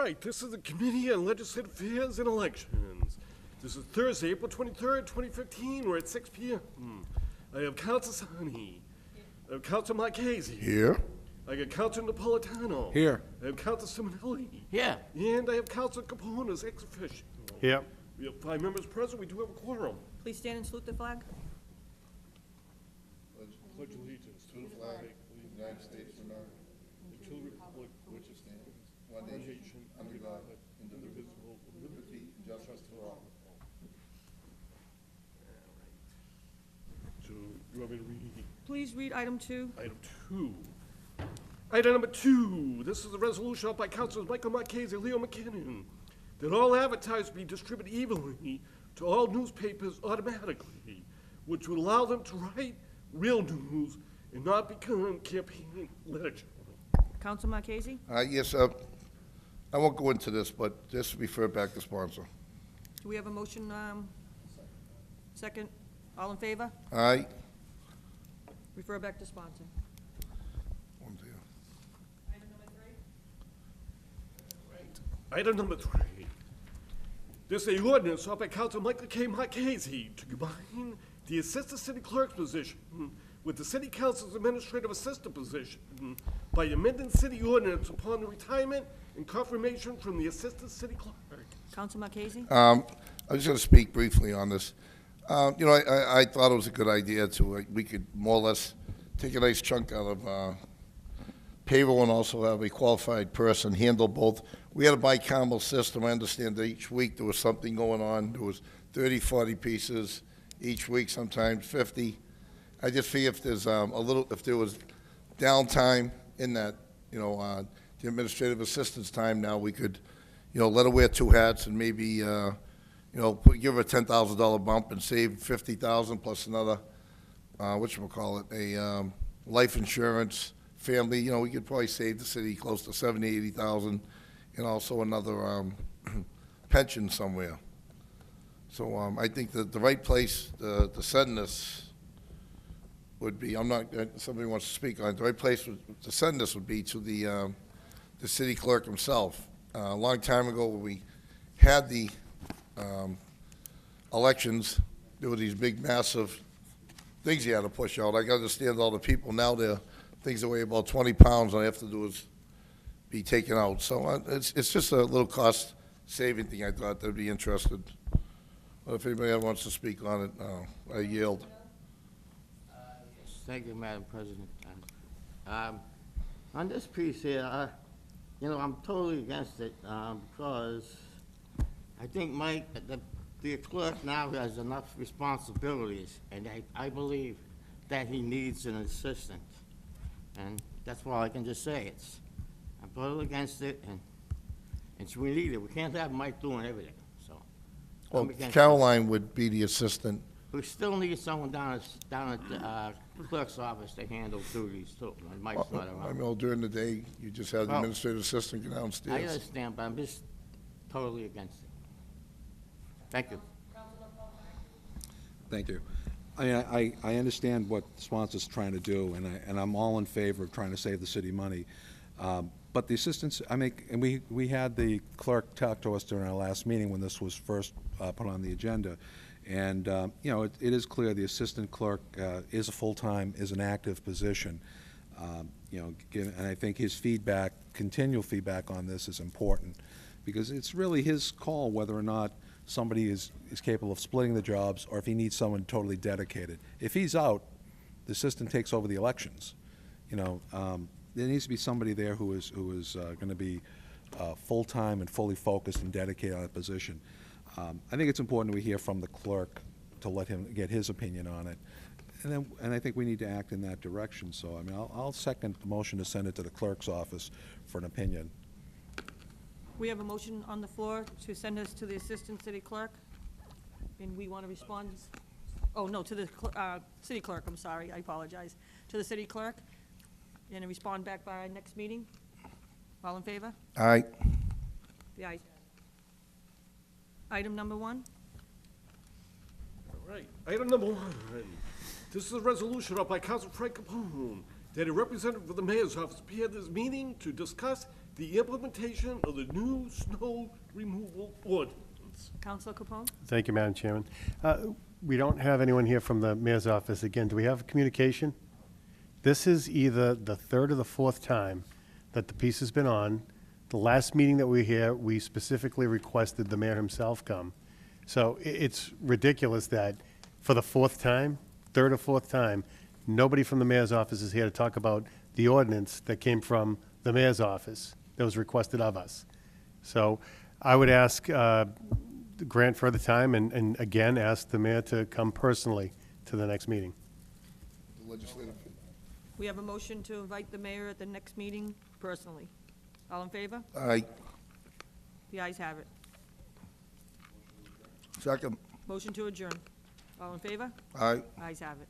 right, this is the Committee on Legislative Affairs and Elections. This is Thursday, April 23rd, 2015. We're at 6 p.m. I have Council Sani. I have Council Marchese. Here. I got Council Napolitano. Here. I have Council Simonelli. Yeah. And I have Council Caponas, ex officio. Here. We have 5 members present. We do have a quorum. Please stand and salute the flag. Pledge allegiance to the flag of the United States of America, and to the republic which stands one nation under God, indivisible, with liberty and justice for all. So, you want me to read Please read item 2. item 2? Item number 2, this is a resolution up by Councilors Michael Marchese and Leo McKinnon, that all advertising be distributed evenly to all newspapers automatically, which would allow them to write real news and not become campaign literature. Council Marchese? Yes, I won't go into this, but just refer back to sponsor. Do we have a motion? Second. All in favor? Aye. Refer back to sponsor. One there. Item number 3. This is a ordinance offered by Council Michael K. Marchese to combine the Assistant City Clerk's position with the City Council's Administrative Assistant position by amending city ordinance upon the retirement and confirmation from the Assistant City Clerk. Council Marchese? I'm just going to speak briefly on this. You know, I thought it was a good idea to, we could more or less take a nice chunk out of payroll and also have a qualified person handle both. We had a bicameral system. I understand that each week there was something going on. There was 30, 40 pieces each week, sometimes 50. I just feel if there's if there was downtime in that, you know, the administrative assistant's time now, we could, you know, let her wear 2 hats and maybe, you know, give her a $10,000 bump and save $50,000 plus another, whatchamacallit, a life insurance, family. You know, we could probably save the city close to $70,000, $80,000, and also another pension somewhere. So I think that the right place to send this would be, I'm not, somebody wants to speak on it, the right place to send this would be to the city clerk himself. A long time ago, when we had the elections, there were these big, massive things you had to push out. I can understand all the people now, they're things that weigh about 20 pounds, all I have to do is be taken out. So it's just a little cost-saving thing I thought they'd be interested. But if anybody else wants to speak on it, I yield. Thank you, Madam President. On this piece here, you know, I'm totally against it because I think Mike, the clerk now has enough responsibilities, and I believe that he needs an assistant. And that's all I can just say. I'm totally against it, and we need it. We can't have Mike doing everything, so. Well, I'm against it. Caroline would be the assistant. We still need someone down at the clerk's office to handle duties too. when Mike's not I around. mean, during the day, you just have the Oh. administrative assistant go I downstairs. understand, but I'm just totally against it. Thank you. Thank you. I understand what the sponsor's trying to do, and I'm all in favor of trying to save the city money. But the assistants, and we had the clerk talk to us during our last meeting when this was first put on the agenda. And, you know, it is clear the assistant clerk is a full-time, is an active position. You know, and I think his feedback, continual feedback on this is important, because it's really his call whether or not somebody is capable of splitting the jobs or if he needs someone totally dedicated. If he's out, the assistant takes over the elections. You know, there needs to be somebody there who is going to be full-time and fully focused and dedicated on a position. I think it's important we hear from the clerk to let him get his opinion on it. And I think we need to act in that direction. So, I mean, I'll second the motion to send it to the clerk's office for an opinion. We have a motion on the floor to send us to the Assistant City Clerk. And we want to respond, oh, no, to the City Clerk, I'm sorry, I apologize. To the City Clerk, and respond back by our next meeting. All in favor? Aye. The ayes. Item number 1. All right. Item number 1. This is a resolution up by Council Frank Capone that a representative of the mayor's office appear at this meeting to discuss the implementation of the new snow removal ordinance. Counselor Capone? Thank you, Madam Chairman. We don't have anyone here from the mayor's office. Again, do we have communication? This is either the third or the fourth time that the piece has been on. The last meeting that we were here, we specifically requested the mayor himself come. So it's ridiculous that for the fourth time, third or fourth time, nobody from the mayor's office is here to talk about the ordinance that came from the mayor's office that was requested of us. So I would ask, grant further time and again, ask the mayor to come personally to the next meeting. The legislative. We have a motion to invite the mayor at the next meeting personally. All in favor? Aye. The ayes have it. Second. Motion to adjourn. All in favor? Aye. Ayes have it.